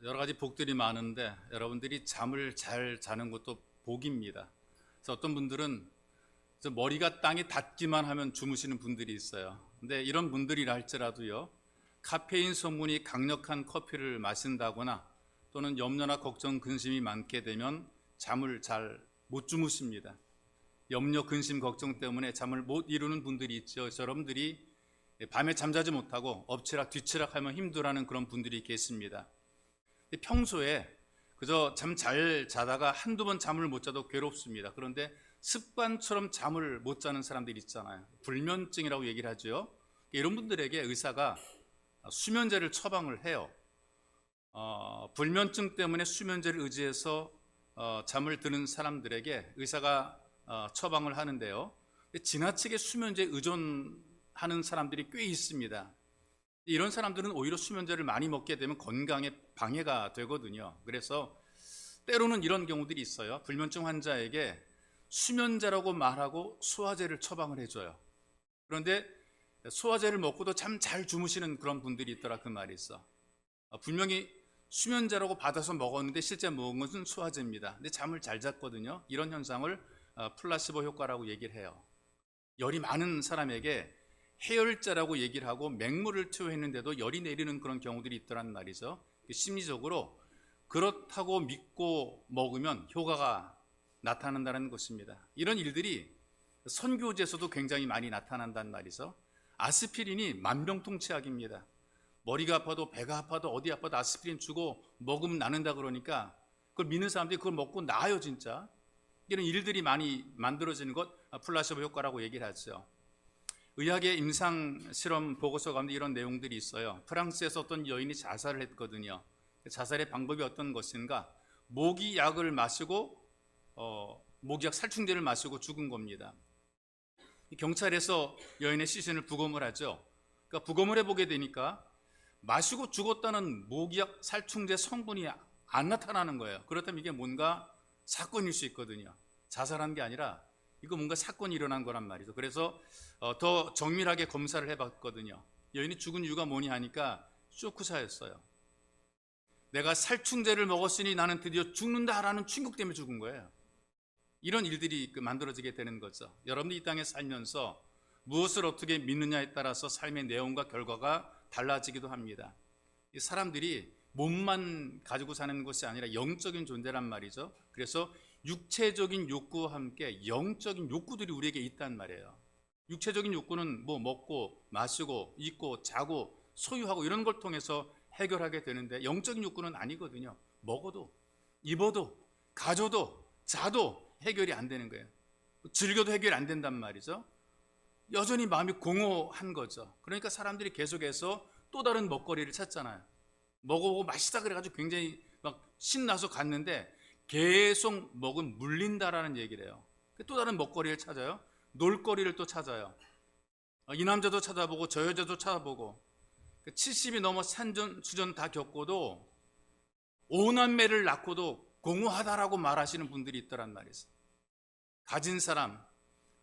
여러 가지 복들이 많은데 여러분들이 잠을 잘 자는 것도 복입니다. 그래서 어떤 분들은 머리가 땅에 닿기만 하면 주무시는 분들이 있어요. 근데 이런 분들이라 할지라도요, 카페인 성분이 강력한 커피를 마신다거나 또는 염려나 걱정, 근심이 많게 되면 잠을 잘 못 주무십니다. 염려, 근심, 걱정 때문에 잠을 못 이루는 분들이 있죠. 그래서 여러분들이 밤에 잠자지 못하고 엎치락 뒤치락 하면 힘들어하는 그런 분들이 계십니다. 평소에 그저 잠 잘 자다가 한두 번 잠을 못 자도 괴롭습니다. 그런데 습관처럼 잠을 못 자는 사람들이 있잖아요. 불면증이라고 얘기를 하죠. 이런 분들에게 의사가 수면제를 처방을 해요. 불면증 때문에 수면제를 의지해서 잠을 드는 사람들에게 의사가 처방을 하는데요, 지나치게 수면제에 의존하는 사람들이 꽤 있습니다. 이런 사람들은 오히려 수면제를 많이 먹게 되면 건강에 방해가 되거든요. 그래서 때로는 이런 경우들이 있어요. 불면증 환자에게 수면제라고 말하고 소화제를 처방을 해줘요. 그런데 소화제를 먹고도 잠 잘 주무시는 그런 분들이 있더라, 그 말이 있어. 분명히 수면제라고 받아서 먹었는데 실제 먹은 것은 소화제입니다. 근데 잠을 잘 잤거든요. 이런 현상을 플라시보 효과라고 얘기를 해요. 열이 많은 사람에게 해열제라고 얘기를 하고 맹물을 투여했는데도 열이 내리는 그런 경우들이 있더란 말이죠. 심리적으로 그렇다고 믿고 먹으면 효과가 나타난다는 것입니다. 이런 일들이 선교제에서도 굉장히 많이 나타난단 말이죠. 아스피린이 만병통치약입니다. 머리가 아파도 배가 아파도 어디 아파도 아스피린 주고 먹으면 나는다 그러니까 그걸 믿는 사람들이 그걸 먹고 나아요, 진짜. 이런 일들이 많이 만들어지는 것 플라시보 효과라고 얘기를 하죠. 의학의 임상 실험 보고서 가운데 이런 내용들이 있어요. 프랑스에서 어떤 여인이 자살을 했거든요. 자살의 방법이 어떤 것인가? 모기약을 마시고 모기약 살충제를 마시고 죽은 겁니다. 경찰에서 여인의 시신을 부검을 하죠. 그러니까 부검을 해보게 되니까 마시고 죽었다는 모기약 살충제 성분이 안 나타나는 거예요. 그렇다면 이게 뭔가 사건일 수 있거든요. 자살한 게 아니라 이거 뭔가 사건이 일어난 거란 말이죠. 그래서 더 정밀하게 검사를 해봤거든요. 여인이 죽은 이유가 뭐냐 하니까 쇼크사였어요. 내가 살충제를 먹었으니 나는 드디어 죽는다라는 충격 때문에 죽은 거예요. 이런 일들이 만들어지게 되는 거죠. 여러분들이 이 땅에 살면서 무엇을 어떻게 믿느냐에 따라서 삶의 내용과 결과가 달라지기도 합니다. 이 사람들이 몸만 가지고 사는 것이 아니라 영적인 존재란 말이죠. 그래서 육체적인 욕구와 함께 영적인 욕구들이 우리에게 있단 말이에요. 육체적인 욕구는 뭐 먹고 마시고 입고 자고 소유하고 이런 걸 통해서 해결하게 되는데 영적인 욕구는 아니거든요. 먹어도 입어도 가져도 자도 해결이 안 되는 거예요. 즐겨도 해결이 안 된단 말이죠. 여전히 마음이 공허한 거죠. 그러니까 사람들이 계속해서 또 다른 먹거리를 찾잖아요. 먹어보고 맛있다 그래가지고 굉장히 막 신나서 갔는데 계속 먹으면 물린다라는 얘기를 해요. 또 다른 먹거리를 찾아요. 놀거리를 또 찾아요. 이 남자도 찾아보고 저 여자도 찾아보고 70이 넘어 산전수전 다 겪고도 오남매를 낳고도 공허하다라고 말하시는 분들이 있더란 말이죠. 가진 사람,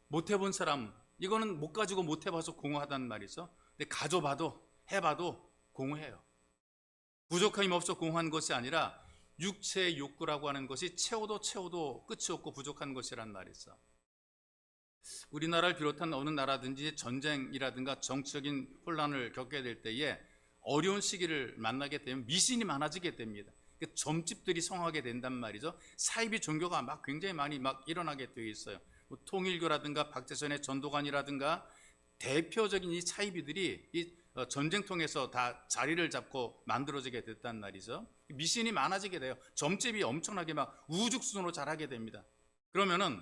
못 해본 사람, 이거는 못 가지고 못 해봐서 공허하단 말이죠. 근데 가져봐도 해봐도 공허해요. 부족함이 없어 공허한 것이 아니라 육체의 욕구라고 하는 것이 채워도 끝이 없고 부족한 것이란 말이죠. 우리나라를 비롯한 어느 나라든지 전쟁이라든가 정치적인 혼란을 겪게 될 때에 어려운 시기를 만나게 되면 미신이 많아지게 됩니다. 점집들이 성하게 된단 말이죠. 사이비 종교가 막 굉장히 많이 막 일어나게 되어 있어요. 통일교라든가 박재선의 전도관이라든가 대표적인 이 사이비들이 이 전쟁통에서 다 자리를 잡고 만들어지게 됐단 말이죠. 미신이 많아지게 돼요. 점집이 엄청나게 막 우후죽순으로 자라게 됩니다. 그러면은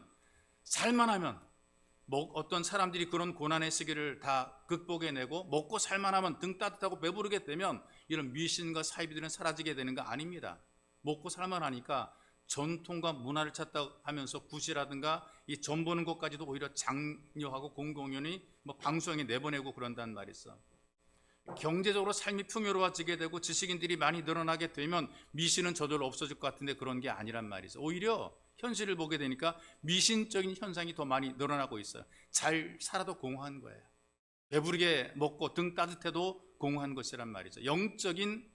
살만하면 어떤 사람들이 그런 고난의 시기를 다 극복해내고 먹고 살만하면 등 따뜻하고 배부르게 되면 이런 미신과 사이비들은 사라지게 되는 거 아닙니다. 먹고 살만하니까 전통과 문화를 찾다 하면서 굿이라든가 이 전 보는 것까지도 오히려 장려하고 공공연히 방송에 내보내고 그런단 말이죠. 경제적으로 삶이 풍요로워지게 되고 지식인들이 많이 늘어나게 되면 미신은 저절로 없어질 것 같은데 그런 게 아니란 말이죠. 오히려 현실을 보게 되니까 미신적인 현상이 더 많이 늘어나고 있어요. 잘 살아도 공허한 거예요. 배부르게 먹고 등 따뜻해도 공허한 것이란 말이죠. 영적인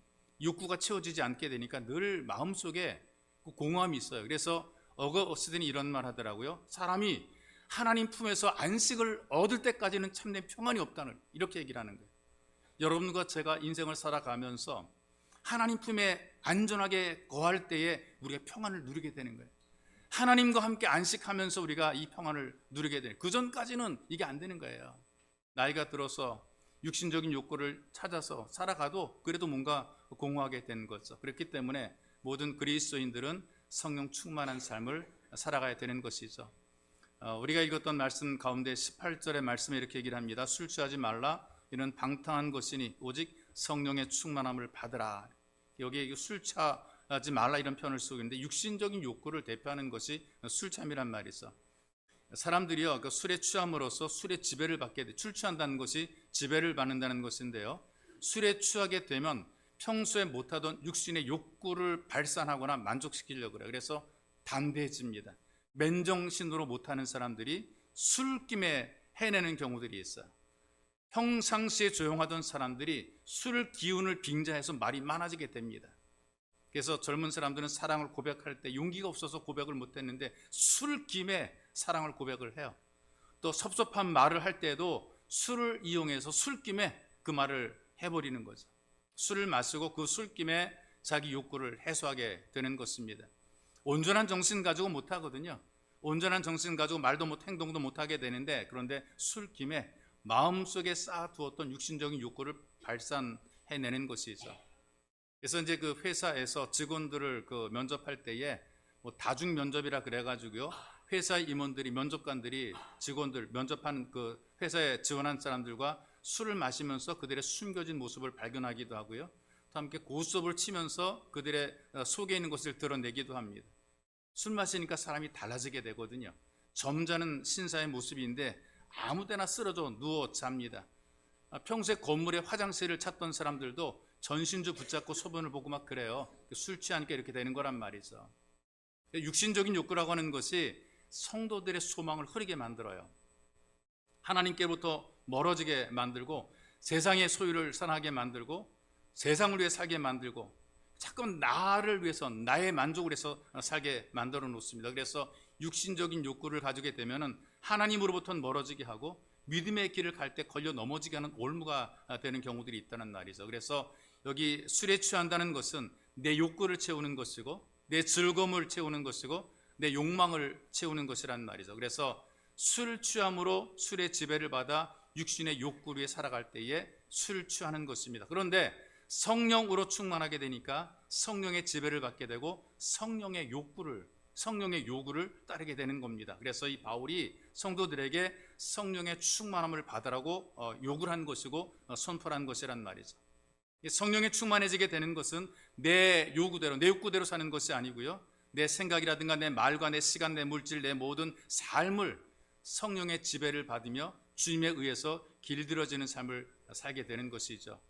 욕구가 채워지지 않게 되니까 늘 마음속에 그 공허함이 있어요. 그래서 어거스틴이 이런 말 하더라고요. 사람이 하나님 품에서 안식을 얻을 때까지는 참된 평안이 없다는, 이렇게 얘기를 하는 거예요. 여러분과 제가 인생을 살아가면서 하나님 품에 안전하게 거할 때에 우리가 평안을 누리게 되는 거예요. 하나님과 함께 안식하면서 우리가 이 평안을 누리게 되는, 그 전까지는 이게 안 되는 거예요. 나이가 들어서 육신적인 욕구를 찾아서 살아가도 그래도 뭔가 공허하게 되는 거죠. 그렇기 때문에 모든 그리스도인들은 성령 충만한 삶을 살아가야 되는 것이죠. 우리가 읽었던 말씀 가운데 18절의 말씀에 이렇게 얘기를 합니다. 술 취하지 말라, 이는 방탕한 것이니 오직 성령의 충만함을 받으라. 여기에 술 취하지 말라 이런 표현을 쓰고 있는데, 육신적인 욕구를 대표하는 것이 술 취함이란 말이죠. 사람들이요, 그 술에 취함으로써 술의 지배를 받게 돼. 술 취한다는 것이 지배를 받는다는 것인데요, 술에 취하게 되면 평소에 못하던 육신의 욕구를 발산하거나 만족시키려고 그래요. 그래서 담대해집니다. 맨정신으로 못하는 사람들이 술김에 해내는 경우들이 있어요. 평상시에 조용하던 사람들이 술 기운을 빙자해서 말이 많아지게 됩니다. 그래서 젊은 사람들은 사랑을 고백할 때 용기가 없어서 고백을 못했는데 술김에 사랑을 고백을 해요. 또 섭섭한 말을 할 때도 술을 이용해서 술김에 그 말을 해버리는 거죠. 술을 마시고 그 술김에 자기 욕구를 해소하게 되는 것입니다. 온전한 정신 가지고 못하거든요. 온전한 정신 가지고 말도 못, 행동도 못하게 되는데, 그런데 술김에 마음속에 쌓아두었던 육신적인 욕구를 발산해내는 것이죠. 그래서 이제 그 회사에서 직원들을 그 면접할 때에 뭐 다중 면접이라 그래가지고요, 회사 임원들이, 면접관들이 직원들 면접하는 그 회사에 지원한 사람들과 술을 마시면서 그들의 숨겨진 모습을 발견하기도 하고요, 또 함께 고스톱을 치면서 그들의 속에 있는 것을 드러내기도 합니다. 술 마시니까 사람이 달라지게 되거든요. 점잖은 신사의 모습인데 아무데나 쓰러져 누워 잡니다. 평소에 건물에 화장실을 찾던 사람들도 전신주 붙잡고 소변을 보고 막 그래요. 술 취하니까 이렇게 되는 거란 말이죠. 육신적인 욕구라고 하는 것이 성도들의 소망을 흐리게 만들어요. 하나님께로부터 멀어지게 만들고, 세상의 소유를 사랑하게 만들고, 세상을 위해 살게 만들고, 자꾸만 나를 위해서, 나의 만족을 위해서 살게 만들어 놓습니다. 그래서 육신적인 욕구를 가지게 되면은 하나님으로부터 멀어지게 하고, 믿음의 길을 갈 때 걸려 넘어지게 하는 올무가 되는 경우들이 있다는 말이죠. 그래서 여기 술에 취한다는 것은 내 욕구를 채우는 것이고, 내 즐거움을 채우는 것이고, 내 욕망을 채우는 것이란 말이죠. 그래서 술 취함으로 술의 지배를 받아 육신의 욕구 위에 살아갈 때에 술 취하는 것입니다. 그런데 성령으로 충만하게 되니까 성령의 지배를 받게 되고 성령의 요구를 따르게 되는 겁니다. 그래서 이 바울이 성도들에게 성령의 충만함을 받으라고 요구를 한 것이고 선포를 한 것이란 말이죠. 성령에 충만해지게 되는 것은 내 요구대로, 내 욕구대로 사는 것이 아니고요, 내 생각이라든가 내 말과 내 시간, 내 물질, 내 모든 삶을 성령의 지배를 받으며 주님에 의해서 길들여지는 삶을 살게 되는 것이죠.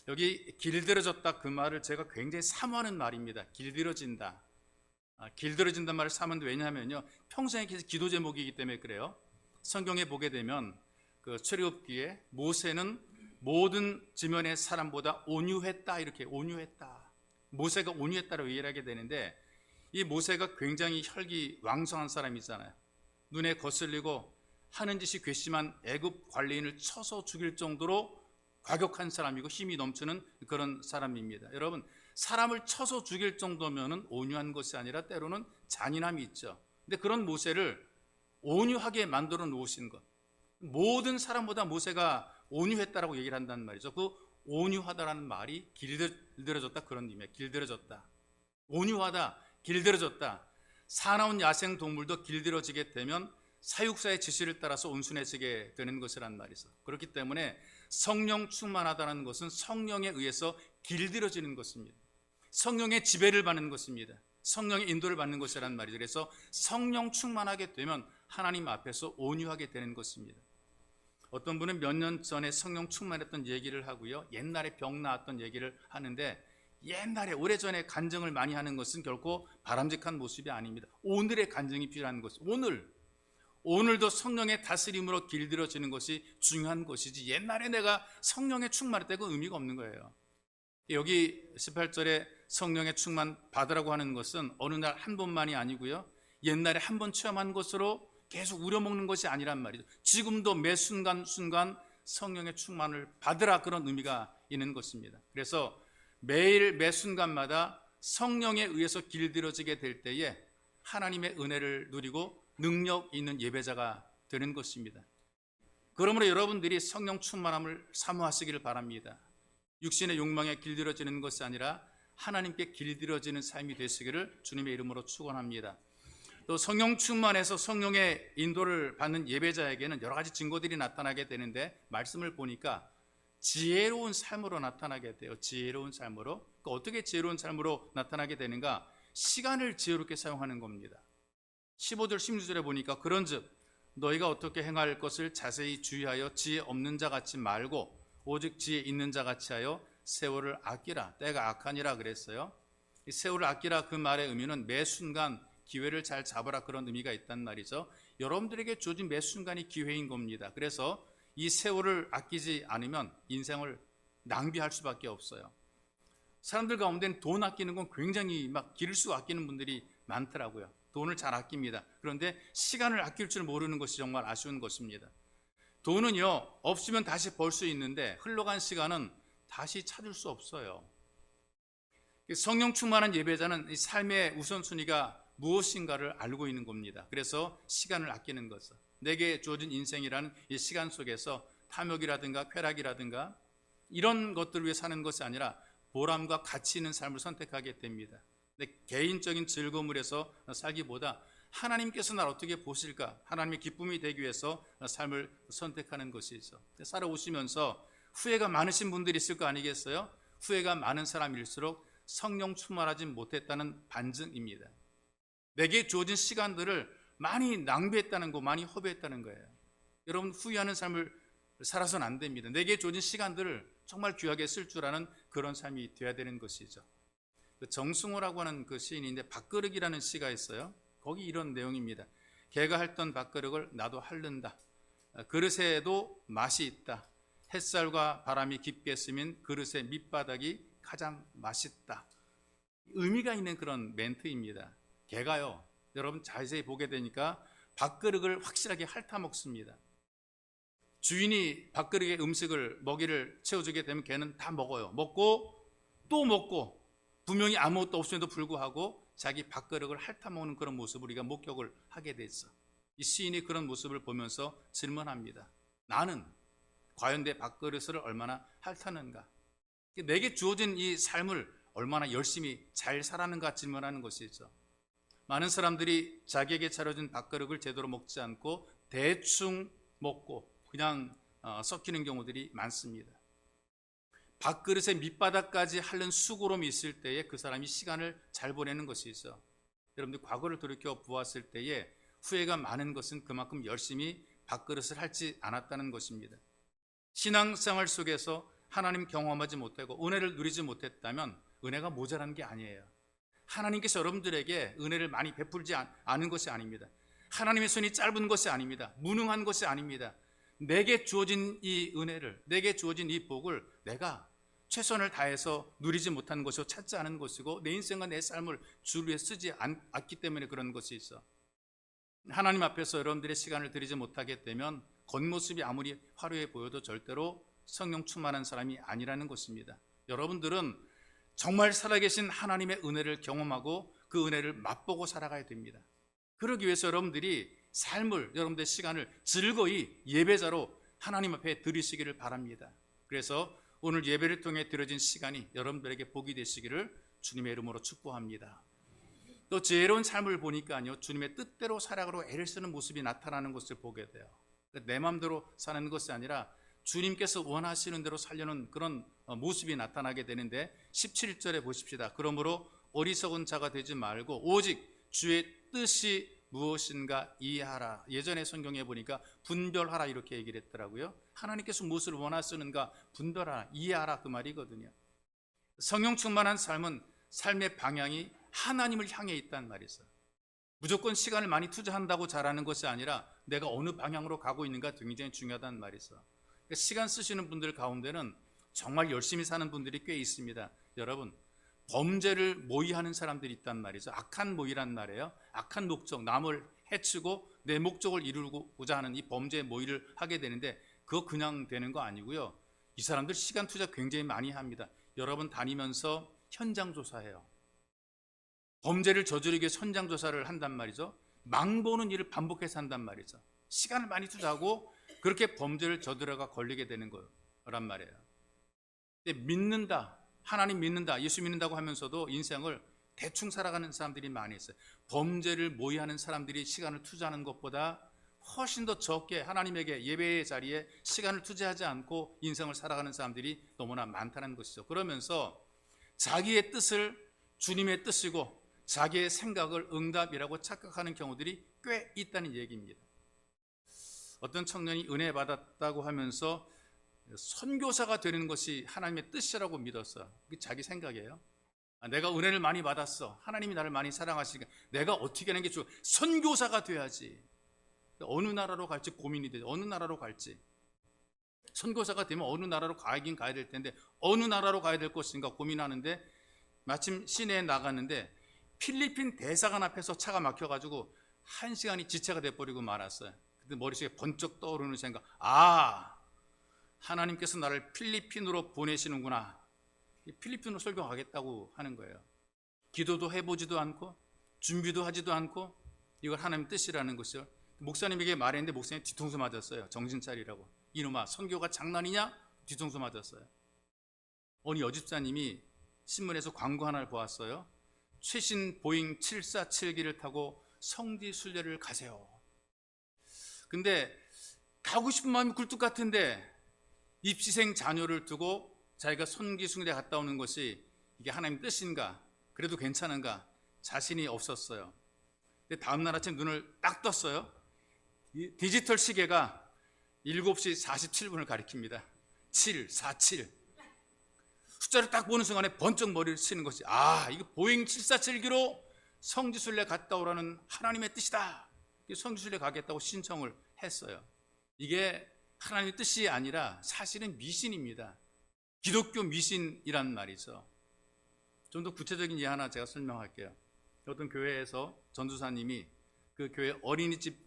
여기 길들여졌다, 그 말을 제가 굉장히 사모하는 말입니다. 길들여진다. 길들여진다는 말을 사모하는데, 왜냐하면요, 평생에 계속 기도 제목이기 때문에 그래요. 성경에 보게 되면 그 출애굽기에 모세는 모든 지면의 사람보다 온유했다, 이렇게 온유했다. 모세가 온유했다라고 얘기를 하게 되는데, 이 모세가 굉장히 혈기왕성한 사람이잖아요. 눈에 거슬리고 하는 짓이 괘씸한 애굽 관리인을 쳐서 죽일 정도로 과격한 사람이고 힘이 넘치는 그런 사람입니다. 여러분, 사람을 쳐서 죽일 정도면 온유한 것이 아니라 때로는 잔인함이 있죠. 근데 그런 모세를 온유하게 만들어 놓으신 것, 모든 사람보다 모세가 온유했다라고 얘기를 한다는 말이죠. 그 온유하다라는 말이 길들여졌다, 그런 의미예요. 길들여졌다, 온유하다, 길들여졌다. 사나운 야생 동물도 길들여지게 되면 사육사의 지시를 따라서 온순해지게 되는 것이란 말이죠. 그렇기 때문에 성령 충만하다는 것은 성령에 의해서 길들여지는 것입니다. 성령의 지배를 받는 것입니다. 성령의 인도를 받는 것이란 말이죠. 그래서 성령 충만하게 되면 하나님 앞에서 온유하게 되는 것입니다. 어떤 분은 몇 년 전에 성령 충만했던 얘기를 하고요, 옛날에 병 나았던 얘기를 하는데, 옛날에 오래전에 간증을 많이 하는 것은 결코 바람직한 모습이 아닙니다. 오늘의 간증이 필요한 것이, 오늘도 성령의 다스림으로 길들여지는 것이 중요한 것이지, 옛날에 내가 성령에 충만했다고 의미가 없는 거예요. 여기 18절에 성령의 충만 받으라고 하는 것은 어느 날 한 번만이 아니고요, 옛날에 한 번 체험한 것으로 계속 우려먹는 것이 아니란 말이죠. 지금도 매 순간순간 성령의 충만을 받으라, 그런 의미가 있는 것입니다. 그래서 매일 매 순간마다 성령에 의해서 길들여지게 될 때에 하나님의 은혜를 누리고 능력 있는 예배자가 되는 것입니다. 그러므로 여러분들이 성령 충만함을 사모하시기를 바랍니다. 육신의 욕망에 길들여지는 것이 아니라 하나님께 길들여지는 삶이 되시기를 주님의 이름으로 축원합니다. 또 성령 충만해서 성령의 인도를 받는 예배자에게는 여러 가지 증거들이 나타나게 되는데, 말씀을 보니까 지혜로운 삶으로 나타나게 돼요. 지혜로운 삶으로. 어떻게 지혜로운 삶으로 나타나게 되는가? 시간을 지혜롭게 사용하는 겁니다. 15절 16절에 보니까 그런즉 너희가 어떻게 행할 것을 자세히 주의하여 지혜 없는 자 같이 말고 오직 지혜 있는 자 같이 하여 세월을 아끼라. 때가 악하니라 그랬어요. 이 세월을 아끼라, 그 말의 의미는 매 순간 기회를 잘 잡아라, 그런 의미가 있단 말이죠. 여러분들에게 주어진 매 순간이 기회인 겁니다. 그래서 이 세월을 아끼지 않으면 인생을 낭비할 수밖에 없어요. 사람들 가운데는 돈 아끼는 건 굉장히 막 기를 쓰고 아끼는 분들이 많더라고요. 돈을 잘 아낍니다. 그런데 시간을 아낄 줄 모르는 것이 정말 아쉬운 것입니다. 돈은요, 없으면 다시 벌 수 있는데 흘러간 시간은 다시 찾을 수 없어요. 성령 충만한 예배자는 이 삶의 우선순위가 무엇인가를 알고 있는 겁니다. 그래서 시간을 아끼는 것은, 내게 주어진 인생이라는 이 시간 속에서 탐욕이라든가 쾌락이라든가 이런 것들을 위해 사는 것이 아니라 보람과 가치 있는 삶을 선택하게 됩니다. 내 개인적인 즐거움을 해서 살기보다 하나님께서 나를 어떻게 보실까, 하나님의 기쁨이 되기 위해서 삶을 선택하는 것이죠. 살아오시면서 후회가 많으신 분들이 있을 거 아니겠어요? 후회가 많은 사람일수록 성령 충만하지 못했다는 반증입니다. 내게 주어진 시간들을 많이 낭비했다는 거, 많이 허비했다는 거예요. 여러분, 후회하는 삶을 살아서는 안 됩니다. 내게 주어진 시간들을 정말 귀하게 쓸 줄 아는 그런 삶이 되어야 되는 것이죠. 정승호라고 하는 그 시인인데 밥그릇이라는 시가 있어요. 거기 이런 내용입니다. 개가 핥던 밥그릇을 나도 핥는다. 그릇에도 맛이 있다. 햇살과 바람이 깊게 스민 그릇의 밑바닥이 가장 맛있다. 의미가 있는 그런 멘트입니다. 개가요, 여러분 자세히 보게 되니까 밥그릇을 확실하게 핥아 먹습니다. 주인이 밥그릇에 음식을, 먹이를 채워주게 되면 개는 다 먹어요. 먹고 또 먹고, 분명히 아무것도 없음에도 불구하고 자기 밥그릇을 핥아 먹는 그런 모습을 우리가 목격을 하게 됐어. 이 시인이 그런 모습을 보면서 질문합니다. 나는 과연 내 밥그릇을 얼마나 핥았는가? 내게 주어진 이 삶을 얼마나 열심히 잘 살았는가 질문하는 것이죠. 많은 사람들이 자기에게 차려진 밥그릇을 제대로 먹지 않고 대충 먹고 그냥 썩히는 경우들이 많습니다. 밥그릇의 밑바닥까지 핥는 수고로움이 있을 때에 그 사람이 시간을 잘 보내는 것이죠. 여러분들 과거를 돌이켜 보았을 때에 후회가 많은 것은 그만큼 열심히 밥그릇을 핥지 않았다는 것입니다. 신앙생활 속에서 하나님 경험하지 못하고 은혜를 누리지 못했다면 은혜가 모자란 게 아니에요. 하나님께서 여러분들에게 은혜를 많이 베풀지 않은 것이 아닙니다. 하나님의 손이 짧은 것이 아닙니다. 무능한 것이 아닙니다. 내게 주어진 이 은혜를, 내게 주어진 이 복을 내가 최선을 다해서 누리지 못한 것이고 찾지 않은 것이고 내 인생과 내 삶을 주를 위해 쓰지 않기 때문에 그런 것이 있어. 하나님 앞에서 여러분들의 시간을 드리지 못하게 되면 겉모습이 아무리 화려해 보여도 절대로 성령 충만한 사람이 아니라는 것입니다. 여러분들은 정말 살아계신 하나님의 은혜를 경험하고 그 은혜를 맛보고 살아가야 됩니다. 그러기 위해서 여러분들이 삶을, 여러분들의 시간을 즐거이 예배자로 하나님 앞에 드리시기를 바랍니다. 그래서 오늘 예배를 통해 드려진 시간이 여러분들에게 복이 되시기를 주님의 이름으로 축복합니다. 또 지혜로운 삶을 보니까요, 주님의 뜻대로 살아가려고 애를 쓰는 모습이 나타나는 것을 보게 돼요. 내 마음대로 사는 것이 아니라 주님께서 원하시는 대로 살려는 그런 모습이 나타나게 되는데 17절에 보십시다. 그러므로 어리석은 자가 되지 말고 오직 주의 뜻이 무엇인가 이해하라. 예전에 성경에 보니까 분별하라 이렇게 얘기를 했더라고요. 하나님께서 무엇을 원하시는가 분별하라, 이해하라, 그 말이거든요. 성령 충만한 삶은 삶의 방향이 하나님을 향해 있다는 말이 있어요. 무조건 시간을 많이 투자한다고 잘하는 것이 아니라 내가 어느 방향으로 가고 있는가 굉장히 중요하다는 말이 있어요. 시간 쓰시는 분들 가운데는 정말 열심히 사는 분들이 꽤 있습니다. 여러분, 범죄를 모의하는 사람들이 있단 말이죠. 악한 모의란 말이에요. 악한 목적, 남을 해치고 내 목적을 이루고자 하는 이 범죄의 모의를 하게 되는데, 그거 그냥 되는 거 아니고요. 이 사람들 시간 투자 굉장히 많이 합니다. 여러분 다니면서 현장 조사해요. 범죄를 저지르기 위해 현장 조사를 한단 말이죠. 망보는 일을 반복해서 한단 말이죠. 시간을 많이 투자하고 그렇게 범죄를 저지르다가 걸리게 되는 거란 말이에요. 근데 믿는다, 하나님 믿는다, 예수 믿는다고 하면서도 인생을 대충 살아가는 사람들이 많이 있어요. 범죄를 모의하는 사람들이 시간을 투자하는 것보다 훨씬 더 적게 하나님에게 예배의 자리에 시간을 투자하지 않고 인생을 살아가는 사람들이 너무나 많다는 것이죠. 그러면서 자기의 뜻을 주님의 뜻이고 자기의 생각을 응답이라고 착각하는 경우들이 꽤 있다는 얘기입니다. 어떤 청년이 은혜 받았다고 하면서 선교사가 되는 것이 하나님의 뜻이라고 믿었어요. 그게 자기 생각이에요. 내가 은혜를 많이 받았어, 하나님이 나를 많이 사랑하시니까 내가 어떻게 하는 게 좋아, 선교사가 돼야지. 어느 나라로 갈지 고민이 되죠. 어느 나라로 갈지. 선교사가 되면 어느 나라로 가긴 가야 될 텐데 어느 나라로 가야 될 것인가 고민하는데, 마침 시내에 나갔는데 필리핀 대사관 앞에서 차가 막혀가지고 1시간이 지체가 돼버리고 말았어요. 근데 머릿속에 번쩍 떠오르는 생각, 하나님께서 나를 필리핀으로 보내시는구나. 필리핀으로 설교 가겠다고 하는 거예요. 기도도 해보지도 않고 준비도 하지도 않고 이걸 하나님 뜻이라는 것을 목사님에게 말했는데 목사님 뒤통수 맞았어요. 정신 차리라고. 이놈아, 선교가 장난이냐? 뒤통수 맞았어요. 어느 여집사님이 신문에서 광고 하나를 보았어요. 최신 보잉 747기를 타고 성지 순례를 가세요. 근데 가고 싶은 마음이 굴뚝 같은데 입시생 자녀를 두고 자기가 선기 순례 갔다 오는 것이 이게 하나님 뜻인가, 그래도 괜찮은가 자신이 없었어요. 근데 다음날 아침 눈을 딱 떴어요. 이 디지털 시계가 7시 47분을 가리킵니다. 747. 숫자를 딱 보는 순간에 번쩍 머리를 치는 것이, 이거 보잉 747기로 성지순례 갔다 오라는 하나님의 뜻이다. 성지순례 가겠다고 신청을 했어요. 이게 하나님의 뜻이 아니라 사실은 미신입니다. 기독교 미신이란 말이죠. 좀 더 구체적인 예 하나 제가 설명할게요. 어떤 교회에서 전도사님이 그 교회 어린이집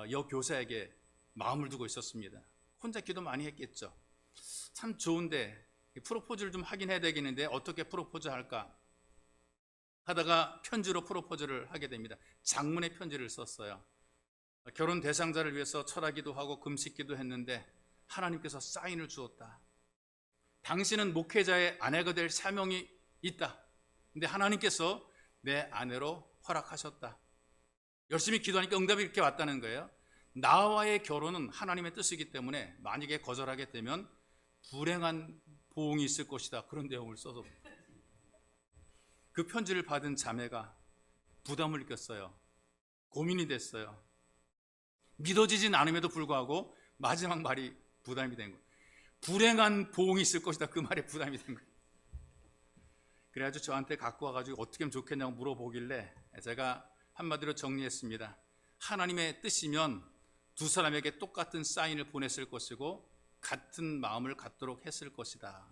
여교사에게 마음을 두고 있었습니다. 혼자 기도 많이 했겠죠. 참 좋은데 프로포즈를 좀 하긴 해야 되겠는데 어떻게 프로포즈 할까 하다가 편지로 프로포즈를 하게 됩니다. 장문의 편지를 썼어요. 결혼 대상자를 위해서 철하기도 하고 금식기도 했는데 하나님께서 사인을 주었다. 당신은 목회자의 아내가 될 사명이 있다. 근데 하나님께서 내 아내로 허락하셨다. 열심히 기도하니까 응답이 이렇게 왔다는 거예요. 나와의 결혼은 하나님의 뜻이기 때문에 만약에 거절하게 되면 불행한 보응이 있을 것이다. 그런 내용을 써서 그 편지를 받은 자매가 부담을 느꼈어요. 고민이 됐어요. 믿어지진 않음에도 불구하고 마지막 말이 부담이 된 거예요. 불행한 보응이 있을 것이다. 그 말에 부담이 된 거예요. 그래가지고 저한테 갖고 와가지고 어떻게 하면 좋겠냐고 물어보길래 제가 한마디로 정리했습니다. 하나님의 뜻이면 두 사람에게 똑같은 사인을 보냈을 것이고 같은 마음을 갖도록 했을 것이다.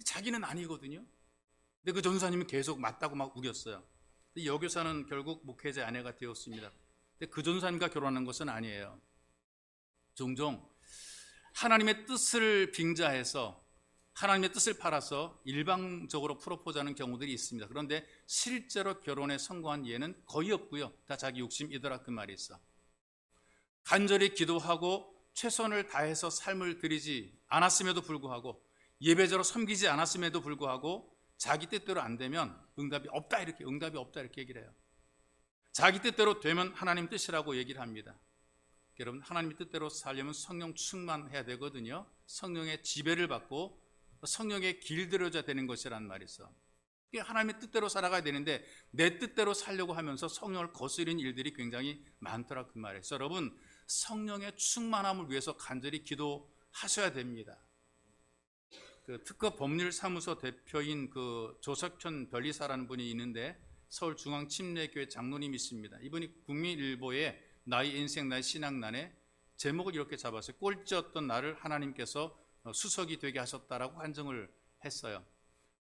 자기는 아니거든요. 근데 그 전도사님은 계속 맞다고 막 우겼어요. 여교사는 결국 목회자의 아내가 되었습니다. 근데 그 전도사님과 결혼한 것은 아니에요. 종종 하나님의 뜻을 빙자해서 하나님의 뜻을 팔아서 일방적으로 프로포즈하는 경우들이 있습니다. 그런데 실제로 결혼에 성공한 예는 거의 없고요. 다 자기 욕심이더라 그 말이 있어. 간절히 기도하고 최선을 다해서 삶을 드리지 않았음에도 불구하고 예배자로 섬기지 않았음에도 불구하고 자기 뜻대로 안 되면 응답이 없다 이렇게 얘기를 해요. 자기 뜻대로 되면 하나님 뜻이라고 얘기를 합니다. 여러분, 하나님의 뜻대로 살려면 성령 충만해야 되거든요. 성령의 지배를 받고 성령의 길들여져야 되는 것이란 말이 있어. 하나님의 뜻대로 살아가야 되는데 내 뜻대로 살려고 하면서 성령을 거스르는 일들이 굉장히 많더라 그 말이에요. 여러분, 성령의 충만함을 위해서 간절히 기도하셔야 됩니다. 그 특급 법률사무소 대표인 그 조석현 변리사라는 분이 있는데 서울중앙침례교회 장로님이십니다. 이분이 국민일보에 나의 인생 나의 신앙란에 제목을 이렇게 잡았어요. 꼴찌였던 나를 하나님께서 수석이 되게 하셨다라고 한증을 했어요.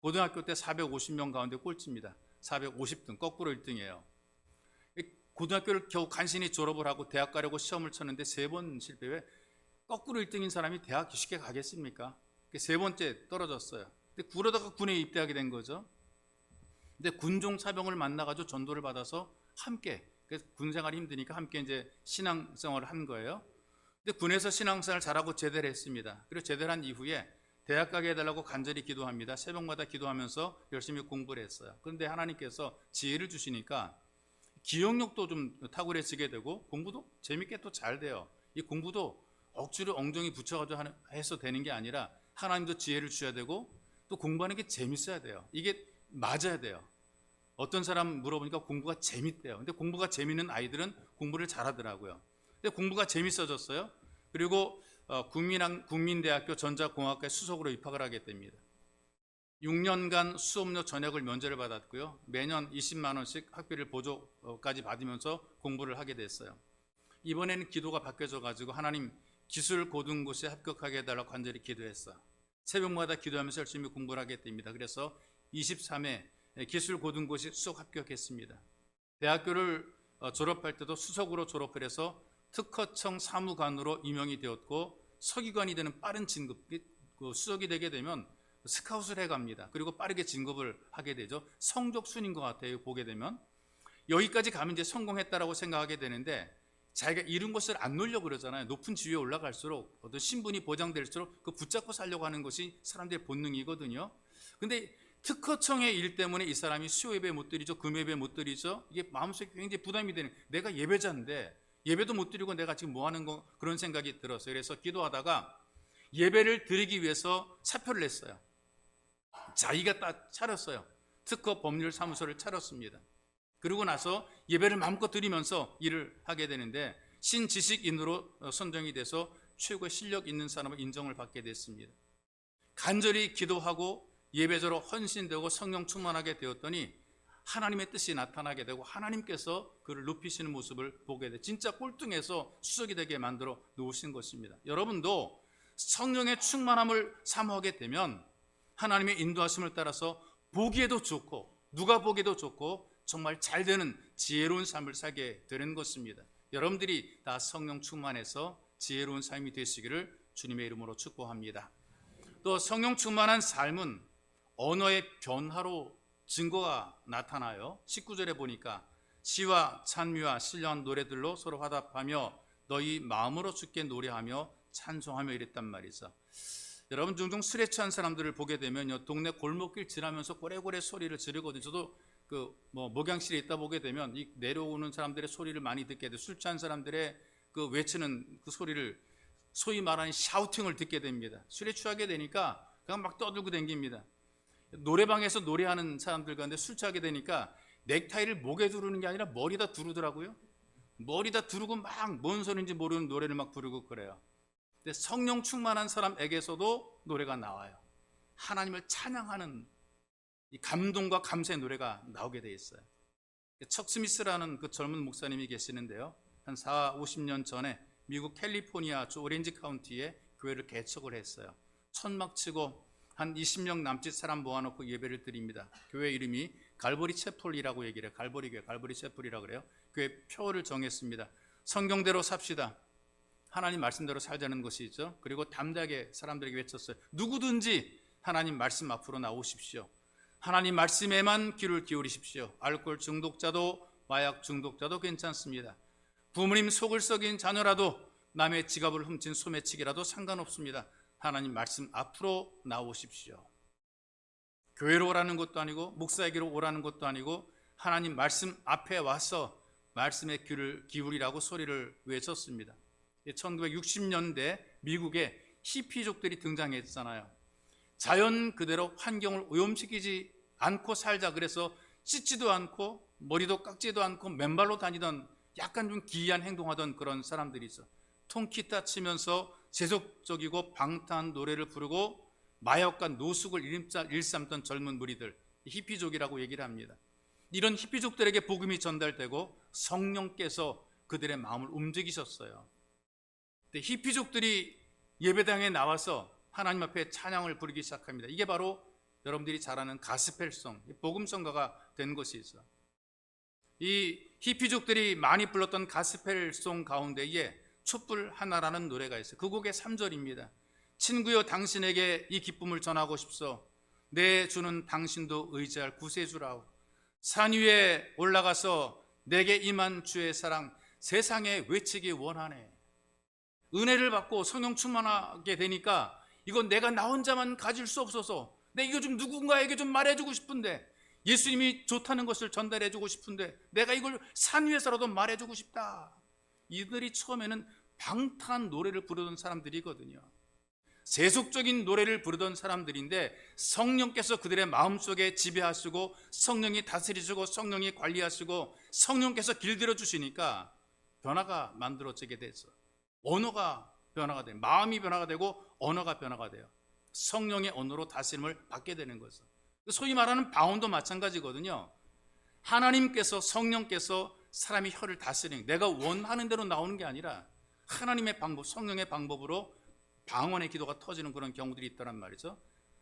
고등학교 때 450명 가운데 꼴찌입니다. 450등, 거꾸로 1등이에요. 고등학교를 겨우 간신히 졸업을 하고 대학 가려고 시험을 쳤는데 3번 실패. 왜 거꾸로 1등인 사람이 대학 쉽게 가겠습니까? 3번째 떨어졌어요. 근데 그러다가 군에 입대하게 된 거죠. 근데 군종 사병을 만나가지고 전도를 받아서 함께, 군 생활이 힘드니까 함께 이제 신앙생활을 한 거예요. 근데 군에서 신앙생활을 잘하고 제대를 했습니다. 그리고 제대를 한 이후에 대학 가게 해달라고 간절히 기도합니다. 새벽마다 기도하면서 열심히 공부를 했어요. 그런데 하나님께서 지혜를 주시니까 기억력도 좀 탁월해지게 되고 공부도 재밌게 또 잘 돼요. 이 공부도 억지로 엉덩이 붙여가지고 해서 되는 게 아니라 하나님도 지혜를 주셔야 되고 또 공부하는 게 재밌어야 돼요. 이게 맞아야 돼요. 어떤 사람 물어보니까 공부가 재밌대요. 근데 공부가 재밌는 아이들은 공부를 잘하더라고요. 근데 공부가 재밌어졌어요. 그리고 국민대학교 전자공학과에 수석으로 입학을 하게 됩니다. 6년간 수업료 전액을 면제를 받았고요. 매년 20만 원씩 학비를 보조까지 받으면서 공부를 하게 됐어요. 이번에는 기도가 바뀌어져 가지고 하나님 기술고등고시에 합격하게 해달라고 간절히 기도했어요. 새벽마다 기도하면서 열심히 공부를 하게 됩니다. 그래서 23회 기술고등고시 수석 합격했습니다. 대학교를 졸업할 때도 수석으로 졸업을 해서 특허청 사무관으로 임용이 되었고 서기관이 되는 빠른 진급, 수석이 되게 되면 스카웃을 해갑니다. 그리고 빠르게 진급을 하게 되죠. 성적 순인 것 같아요. 보게 되면 여기까지 가면 이제 성공했다라고 생각하게 되는데 자기가 이룬 것을 안 놓으려고 그러잖아요. 높은 지위에 올라갈수록 어떤 신분이 보장될수록 그 붙잡고 살려고 하는 것이 사람들의 본능이거든요. 근데 특허청의 일 때문에 이 사람이 수요 예배 못 드리죠. 금 예배 못 드리죠. 이게 마음속에 굉장히 부담이 되는, 내가 예배자인데 예배도 못 드리고 내가 지금 뭐 하는 거, 그런 생각이 들었어요. 그래서 기도하다가 예배를 드리기 위해서 사표를 냈어요. 자기가 딱 차렸어요. 특허 법률 사무소를 차렸습니다. 그러고 나서 예배를 마음껏 드리면서 일을 하게 되는데 신지식인으로 선정이 돼서 최고의 실력 있는 사람을 인정을 받게 됐습니다. 간절히 기도하고 예배자로 헌신되고 성령 충만하게 되었더니 하나님의 뜻이 나타나게 되고 하나님께서 그를 높이시는 모습을 보게 돼, 진짜 꼴등해서 수석이 되게 만들어 놓으신 것입니다. 여러분도 성령의 충만함을 사모하게 되면 하나님의 인도하심을 따라서 보기에도 좋고 누가 보기에도 좋고 정말 잘 되는 지혜로운 삶을 살게 되는 것입니다. 여러분들이 다 성령 충만해서 지혜로운 삶이 되시기를 주님의 이름으로 축복합니다. 또 성령 충만한 삶은 언어의 변화로 증거가 나타나요. 19절에 보니까 시와 찬미와 신령한 노래들로 서로 화답하며 너희 마음으로 주께 노래하며 찬송하며 이랬단 말이죠. 여러분 종종 술에 취한 사람들을 보게 되면요, 동네 골목길 지나면서 고래고래 소리를 지르거든요. 저도 목양실에 있다 보게 되면 이 내려오는 사람들의 소리를 많이 듣게 돼요. 술 취한 사람들의 그 외치는 그 소리를, 소위 말하는 샤우팅을 듣게 됩니다. 술에 취하게 되니까 그냥 막 떠들고 다닙니다. 노래방에서 노래하는 사람들 가운데 술 취하게 되니까 넥타이를 목에 두르는 게 아니라 머리다 두르더라고요. 머리다 두르고 막 뭔 소리인지 모르는 노래를 막 부르고 그래요. 근데 성령 충만한 사람에게서도 노래가 나와요. 하나님을 찬양하는 이 감동과 감사의 노래가 나오게 돼 있어요. 척 스미스라는 그 젊은 목사님이 계시는데요, 한 40-50년 전에 미국 캘리포니아 주 오렌지 카운티에 교회를 개척을 했어요. 천막 치고 한 20명 남짓 사람 모아놓고 예배를 드립니다. 교회 이름이 갈보리 채플이라고 얘기를 해요. 갈보리 교회, 갈보리 채플이라고 그래요. 교회 표를 정했습니다. 성경대로 삽시다. 하나님 말씀대로 살자는 것이죠. 그리고 담대하게 사람들에게 외쳤어요. 누구든지 하나님 말씀 앞으로 나오십시오. 하나님 말씀에만 귀를 기울이십시오. 알코올 중독자도 마약 중독자도 괜찮습니다. 부모님 속을 썩인 자녀라도 남의 지갑을 훔친 소매치기라도 상관없습니다. 하나님 말씀 앞으로 나오십시오. 교회로 오라는 것도 아니고 목사에게로 오라는 것도 아니고 하나님 말씀 앞에 와서 말씀의 귀를 기울이라고 소리를 외쳤습니다. 1960년대 미국에 히피족들이 등장했잖아요. 자연 그대로 환경을 오염시키지 않고 살자 그래서 씻지도 않고 머리도 깎지도 않고 맨발로 다니던 약간 좀 기이한 행동하던 그런 사람들이 있어. 통기타 치면서 세속적이고 방탄 노래를 부르고 마약과 노숙을 일삼던 젊은 무리들, 히피족이라고 얘기를 합니다. 이런 히피족들에게 복음이 전달되고 성령께서 그들의 마음을 움직이셨어요. 히피족들이 예배당에 나와서 하나님 앞에 찬양을 부르기 시작합니다. 이게 바로 여러분들이 잘 아는 가스펠송, 복음성가가 된 것이 있어. 이 히피족들이 많이 불렀던 가스펠송 가운데에 촛불 하나라는 노래가 있어요. 그 곡의 3절입니다. 친구여 당신에게 이 기쁨을 전하고 싶소. 내 주는 당신도 의지할 구세주라오. 산 위에 올라가서 내게 임한 주의 사랑 세상에 외치기 원하네. 은혜를 받고 성령 충만하게 되니까 이건 내가 나 혼자만 가질 수 없어서 내 이거 좀 누군가에게 좀 말해주고 싶은데, 예수님이 좋다는 것을 전달해주고 싶은데 내가 이걸 산 위에서라도 말해주고 싶다. 이들이 처음에는 방탄 노래를 부르던 사람들이거든요. 세속적인 노래를 부르던 사람들인데 성령께서 그들의 마음속에 지배하시고 성령이 다스리시고 성령이 관리하시고 성령께서 길들여 주시니까 변화가 만들어지게 됐어. 언어가 변화가 돼요. 마음이 변화가 되고 언어가 변화가 돼요. 성령의 언어로 다스림을 받게 되는 거죠. 소위 말하는 방언도 마찬가지거든요. 하나님께서, 성령께서 사람이 혀를 다스리는, 내가 원하는 대로 나오는 게 아니라 하나님의 방법, 성령의 방법으로 방언의 기도가 터지는 그런 경우들이 있다란 말이죠.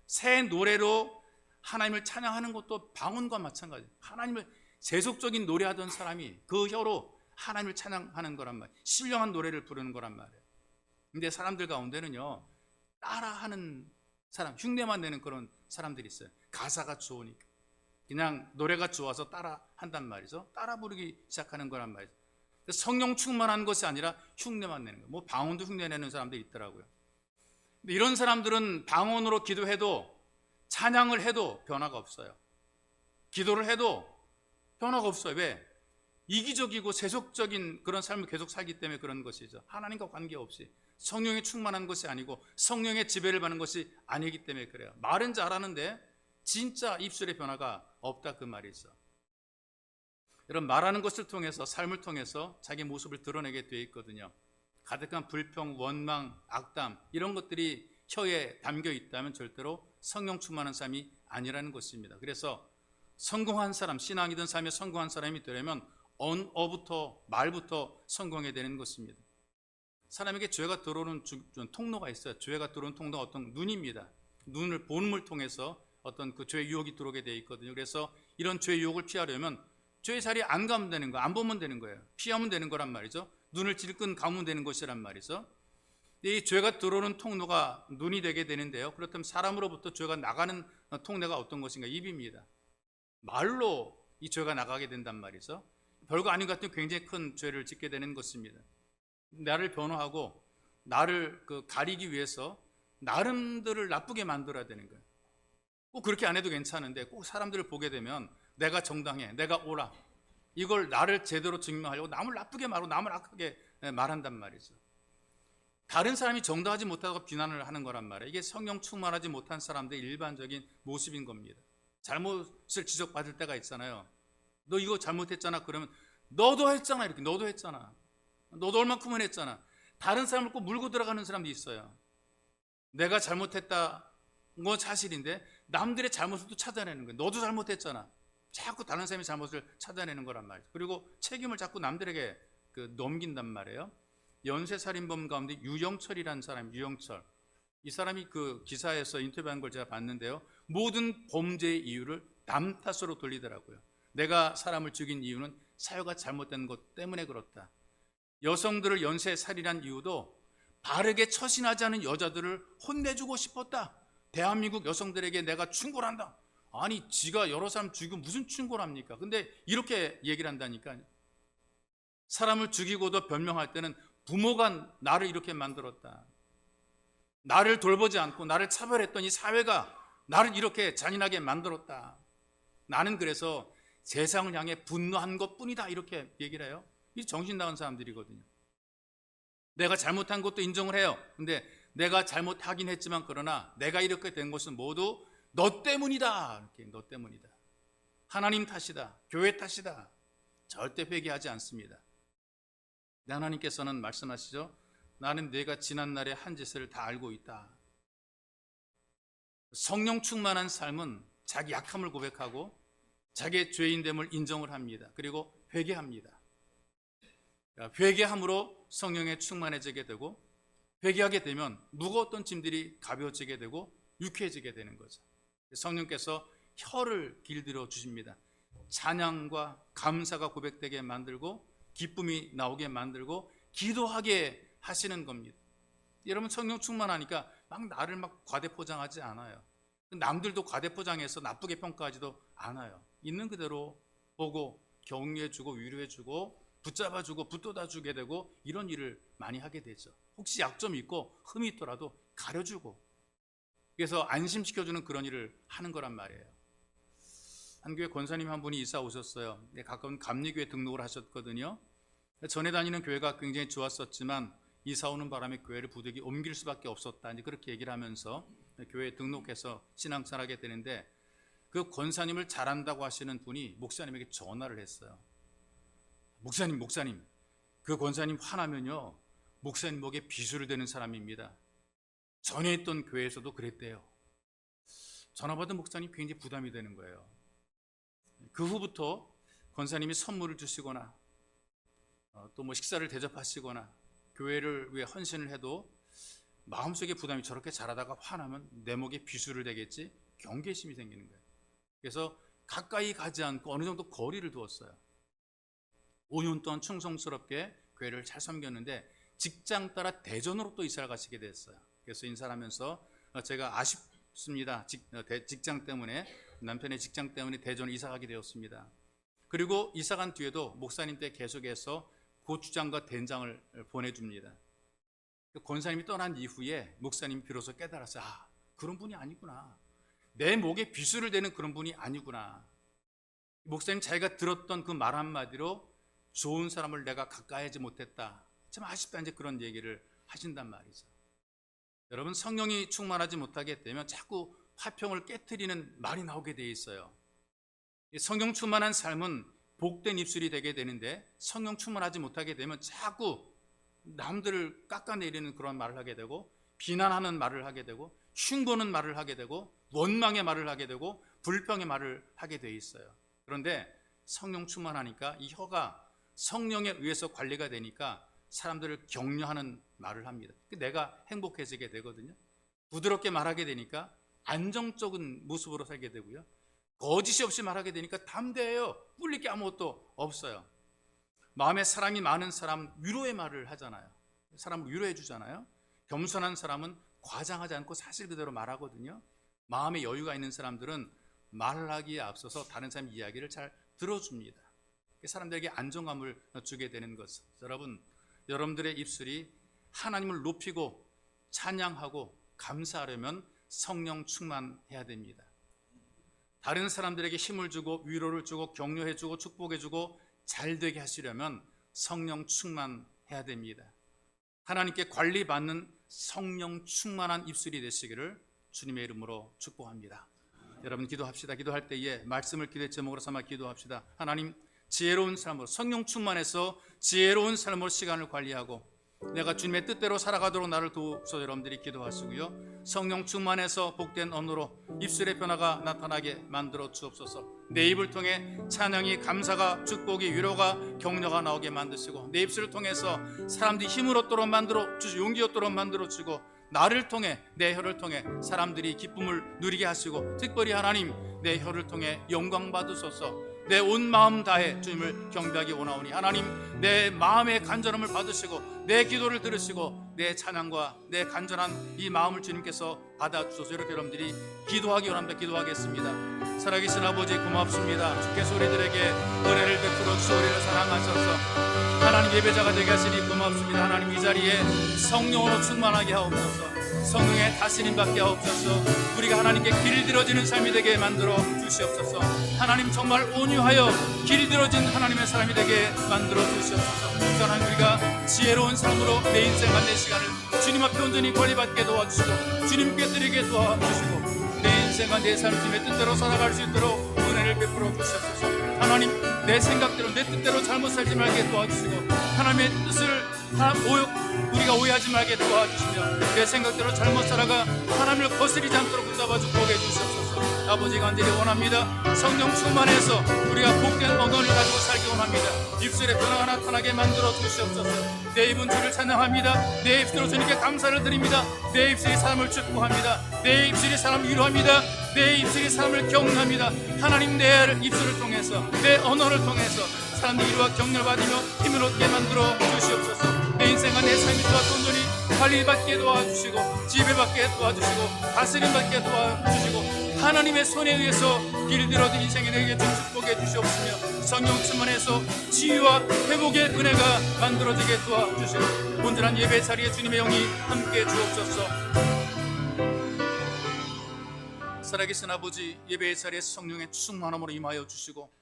새 노래로 하나님을 찬양하는 것도 방언과 마찬가지예요. 하나님을, 세속적인 노래하던 사람이 그 혀로 하나님을 찬양하는 거란 말이에요. 신령한 노래를 부르는 거란 말이에요. 근데 사람들 가운데는요, 따라하는 사람, 흉내만 내는 그런 사람들이 있어요. 가사가 좋으니까 그냥 노래가 좋아서 따라 한단 말이죠. 따라 부르기 시작하는 거란 말이죠. 성령 충만한 것이 아니라 흉내만 내는 거예요. 뭐 방언도 흉내 내는 사람들이 있더라고요. 근데 이런 사람들은 방언으로 기도해도, 찬양을 해도 변화가 없어요. 기도를 해도 변화가 없어요. 왜? 이기적이고 세속적인 그런 삶을 계속 살기 때문에 그런 것이죠. 하나님과 관계없이 성령이 충만한 것이 아니고 성령의 지배를 받는 것이 아니기 때문에 그래요. 말은 잘하는데 진짜 입술의 변화가 없다, 그 말이죠. 이런 말하는 것을 통해서, 삶을 통해서 자기 모습을 드러내게 되어 있거든요. 가득한 불평, 원망, 악담 이런 것들이 혀에 담겨 있다면 절대로 성령 충만한 삶이 아니라는 것입니다. 그래서 성공한 사람, 신앙이든 삶에 성공한 사람이 되려면 언어부터, 말부터 성공해야 되는 것입니다. 사람에게 죄가 들어오는 통로가 있어요. 죄가 들어오는 통로가 어떤 눈입니다. 눈을, 본음을 통해서 어떤 그 죄의 유혹이 들어오게 되어 있거든요. 그래서 이런 죄의 유혹을 피하려면 죄의 자리에 안 가면 되는 거예요. 안 보면 되는 거예요. 피하면 되는 거란 말이죠. 눈을 질끈 감으면 되는 것이란 말이죠. 이 죄가 들어오는 통로가 눈이 되게 되는데요. 그렇다면 사람으로부터 죄가 나가는 통로가 어떤 것인가? 입입니다. 말로 이 죄가 나가게 된단 말이죠. 별거 아닌 것 같은 굉장히 큰 죄를 짓게 되는 것입니다. 나를 변호하고 나를 가리기 위해서 나름들을 나쁘게 만들어야 되는 거예요. 꼭 그렇게 안 해도 괜찮은데 꼭 사람들을 보게 되면 내가 정당해, 내가 옳아, 이걸 나를 제대로 증명하려고 남을 나쁘게 말하고 남을 악하게 말한단 말이죠. 다른 사람이 정당하지 못하고 비난을 하는 거란 말이에요. 이게 성령 충만하지 못한 사람들의 일반적인 모습인 겁니다. 잘못을 지적받을 때가 있잖아요. 너 이거 잘못했잖아. 그러면 너도 했잖아. 이렇게 너도 했잖아. 너도 얼만큼은 했잖아. 다른 사람을 꼭 물고 들어가는 사람도 있어요. 내가 잘못했다 건 사실인데 남들의 잘못을 또 찾아내는 거예요. 너도 잘못했잖아. 자꾸 다른 사람의 잘못을 찾아내는 거란 말이죠. 그리고 책임을 자꾸 남들에게 넘긴단 말이에요. 연쇄살인범 가운데 유영철이라는 사람, 유영철, 이 사람이 그 기사에서 인터뷰한 걸 제가 봤는데요. 모든 범죄의 이유를 남 탓으로 돌리더라고요. 내가 사람을 죽인 이유는 사유가 잘못된 것 때문에 그렇다. 여성들을 연쇄살인한 이유도 바르게 처신하지 않은 여자들을 혼내주고 싶었다. 대한민국 여성들에게 내가 충고한다. 아니, 지가 여러 사람 죽이고 무슨 충고를 합니까? 근데 이렇게 얘기를 한다니까요. 사람을 죽이고도 변명할 때는 부모가 나를 이렇게 만들었다. 나를 돌보지 않고 나를 차별했던 이 사회가 나를 이렇게 잔인하게 만들었다. 나는 그래서 세상을 향해 분노한 것뿐이다. 이렇게 얘기를 해요. 이 정신 나간 사람들이거든요. 내가 잘못한 것도 인정을 해요. 근데 내가 잘못하긴 했지만 그러나 내가 이렇게 된 것은 모두 너 때문이다. 이렇게 너 때문이다. 하나님 탓이다. 교회 탓이다. 절대 회개하지 않습니다. 하나님께서는 말씀하시죠. 나는 네가 지난날에 한 짓을 다 알고 있다. 성령 충만한 삶은 자기 약함을 고백하고 자기의 죄인됨을 인정을 합니다. 그리고 회개합니다. 회개함으로 성령에 충만해지게 되고 회개하게 되면 무거웠던 짐들이 가벼워지게 되고 유쾌해지게 되는 거죠. 성령께서 혀를 길들여 주십니다. 찬양과 감사가 고백되게 만들고 기쁨이 나오게 만들고 기도하게 하시는 겁니다. 여러분, 성령 충만하니까 막 나를 막 과대포장하지 않아요. 남들도 과대포장해서 나쁘게 평가하지도 않아요. 있는 그대로 보고 격려해주고 위로해주고 붙잡아주고 붙돋아주게 되고 이런 일을 많이 하게 되죠. 혹시 약점이 있고 흠이 있더라도 가려주고, 그래서 안심시켜주는 그런 일을 하는 거란 말이에요. 한 교회 권사님 한 분이 이사 오셨어요. 가까운 감리교회 등록을 하셨거든요. 전에 다니는 교회가 굉장히 좋았었지만 이사 오는 바람에 교회를 부득이 옮길 수밖에 없었다, 이제 그렇게 얘기를 하면서 교회에 등록해서 신앙생활하게 되는데, 그 권사님을 잘한다고 하시는 분이 목사님에게 전화를 했어요. 목사님, 그 권사님 화나면요 목사님 목에 비수를 대는 사람입니다. 전에 있던 교회에서도 그랬대요. 전화 받은 목사님 굉장히 부담이 되는 거예요. 그 후부터 권사님이 선물을 주시거나 또 뭐 식사를 대접하시거나 교회를 위해 헌신을 해도 마음속에 부담이, 저렇게 잘하다가 화나면 내 목에 비수를 대겠지, 경계심이 생기는 거예요. 그래서 가까이 가지 않고 어느 정도 거리를 두었어요. 5년 동안 충성스럽게 교회를 잘 섬겼는데 직장 따라 대전으로 또 이사를 가시게 됐어요. 그래서 인사를 하면서 제가 아쉽습니다. 직장 때문에, 남편의 직장 때문에 대전으로 이사 가게 되었습니다. 그리고 이사 간 뒤에도 목사님 때 계속해서 고추장과 된장을 보내줍니다. 권사님이 떠난 이후에 목사님이 비로소 깨달았어요. 아, 그런 분이 아니구나. 내 목에 비수를 대는 그런 분이 아니구나. 목사님 자기가 들었던 그 말 한마디로 좋은 사람을 내가 가까이 하지 못했다, 참 아쉽다, 이제 그런 얘기를 하신단 말이죠. 여러분, 성령이 충만하지 못하게 되면 자꾸 화평을 깨트리는 말이 나오게 돼 있어요. 성령 충만한 삶은 복된 입술이 되게 되는데, 성령 충만하지 못하게 되면 자꾸 남들을 깎아내리는 그런 말을 하게 되고, 비난하는 말을 하게 되고, 흉보는 말을 하게 되고, 원망의 말을 하게 되고, 불평의 말을 하게 돼 있어요. 그런데 성령 충만하니까 이 혀가 성령에 의해서 관리가 되니까 사람들을 격려하는 말을 합니다. 내가 행복해지게 되거든요. 부드럽게 말하게 되니까 안정적인 모습으로 살게 되고요. 거짓이 없이 말하게 되니까 담대해요. 뿔릴 게 아무것도 없어요. 마음에 사랑이 많은 사람 위로의 말을 하잖아요. 사람을 위로해 주잖아요. 겸손한 사람은 과장하지 않고 사실 그대로 말하거든요. 마음에 여유가 있는 사람들은 말을 하기에 앞서서 다른 사람 이야기를 잘 들어줍니다. 사람들에게 안정감을 주게 되는 것. 여러분, 여러분들의 입술이 하나님을 높이고 찬양하고 감사하려면 성령 충만해야 됩니다. 다른 사람들에게 힘을 주고 위로를 주고 격려해 주고 축복해 주고 잘되게 하시려면 성령 충만해야 됩니다. 하나님께 관리받는 성령 충만한 입술이 되시기를 주님의 이름으로 축복합니다. 여러분, 기도합시다. 기도할 때에 말씀을 기도의 제목으로 삼아 기도합시다. 하나님, 지혜로운 삶으로, 성령 충만해서 지혜로운 삶으로 시간을 관리하고 내가 주님의 뜻대로 살아가도록 나를 도우소서. 여러분들이 기도하시고요, 성령 충만해서 복된 언어로 입술의 변화가 나타나게 만들어 주옵소서. 내 입을 통해 찬양이, 감사가, 축복이, 위로가, 격려가 나오게 만드시고, 내 입술을 통해서 사람들이 힘을 얻도록 만들어 주시고 용기 얻도록 만들어 주고, 나를 통해, 내 혀를 통해 사람들이 기쁨을 누리게 하시고, 특별히 하나님, 내 혀를 통해 영광 받으소서. 내 온 마음 다해 주님을 경배하기 원하오니 하나님, 내 마음의 간절함을 받으시고 내 기도를 들으시고 내 찬양과 내 간절한 이 마음을 주님께서 받아주소서. 이렇게 여러분들이 기도하기 원합니다. 기도하겠습니다. 살아계신 아버지, 고맙습니다. 주께서 우리들에게 은혜를 베풀어 주시고 우리를 사랑하셔서 하나님 예배자가 되게 하시니 고맙습니다. 하나님, 이 자리에 성령으로 충만하게 하옵소서. 성령의 다스림 받게 하옵소서. 우리가 하나님께 길들어지는 삶이 되게 만들어 주시옵소서. 하나님, 정말 온유하여 길들어진 하나님의 사람이 되게 만들어 주시옵소서. 하나님, 우리가 지혜로운 삶으로 내 인생과 내 시간을 주님 앞에 온전히 관리받게 도와주시고 주님께 드리게 도와주시고 내 인생과 내 삶을 주님의 뜻대로 살아갈 수 있도록 은혜를 베풀어 주시옵소서. 하나님, 내 생각대로 내 뜻대로 잘못 살지 말게 도와주시고 하나님의 뜻을 우리가 오해하지 말게 도와주시며 내 생각대로 잘못 살아가 하나님을 거스리지 않도록 붙잡아 주고 주시옵소서. 아버지 간절히 원합니다. 성령 충만해서 우리가 복된 언어를 가지고 살기 원합니다. 입술에 변화가 나타나게 만들어 주시옵소서. 내 입은 주를 찬양합니다. 내 입술로 주님께 감사를 드립니다. 내 입술이 사람을 축복합니다. 내 입술이 사람을 위로합니다. 내 입술이 사람을 격려합니다. 하나님, 내 입술을 통해서, 내 언어를 통해서 사람들이 위로와 격려를 받으며 힘을 얻게 만들어 주시옵소서. 내 인생과 내 삶이 좋아 온전히 관리받게 도와주시고, 지배받게 도와주시고, 다스림받게 도와주시고, 하나님의 손에 의해서 길들어진 인생에 내게 좀 축복해 주시옵시며, 성령 충만해서 치유와 회복의 은혜가 만들어지게 도와주시고, 온전한 예배 자리에 주님의 영이 함께 주옵소서. 살아계신 아버지, 예배의 자리에 성령의 충만함으로 임하여 주시고,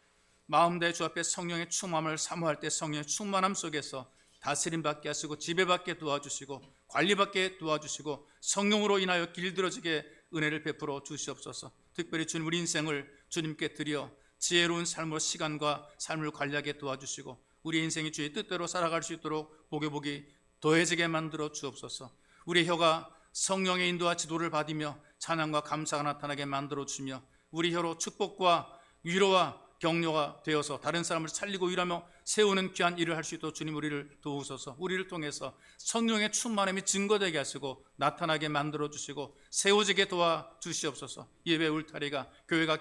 마음 다해 주 앞에 성령의 충만함을 사모할 때 성령의 충만함 속에서 다스림받게 하시고, 지배받게 도와주시고, 관리받게 도와주시고, 성령으로 인하여 길들어지게 은혜를 베풀어 주시옵소서. 특별히 주님, 우리 인생을 주님께 드려 지혜로운 삶으로 시간과 삶을 관리하게 도와주시고, 우리 인생이 주의 뜻대로 살아갈 수 있도록 복이 더해지게 만들어 주옵소서. 우리 혀가 성령의 인도와 지도를 받으며 찬양과 감사가 나타나게 만들어 주며, 우리 혀로 축복과 위로와 격려가 되어서 다른 사람을 살리고 위로하며 세우는 귀한 일을 할 수 있도록 주님, 우리를 도우소서. 우리를 통해서 성령의 충만함이 증거되게 하시고 나타나게 만들어 주시고 세워지게 도와주시옵소서. 예배 울타리가, 교회가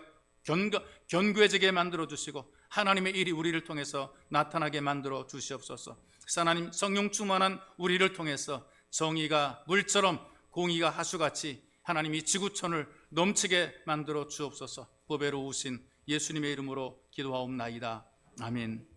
견고해지게 만들어 주시고 하나님의 일이 우리를 통해서 나타나게 만들어 주시옵소서. 하나님, 성령 충만한 우리를 통해서 정의가 물처럼 공의가 하수같이 하나님이 지구촌을 넘치게 만들어 주옵소서. 보배로우신 예수님의 이름으로 기도하옵나이다. 아멘.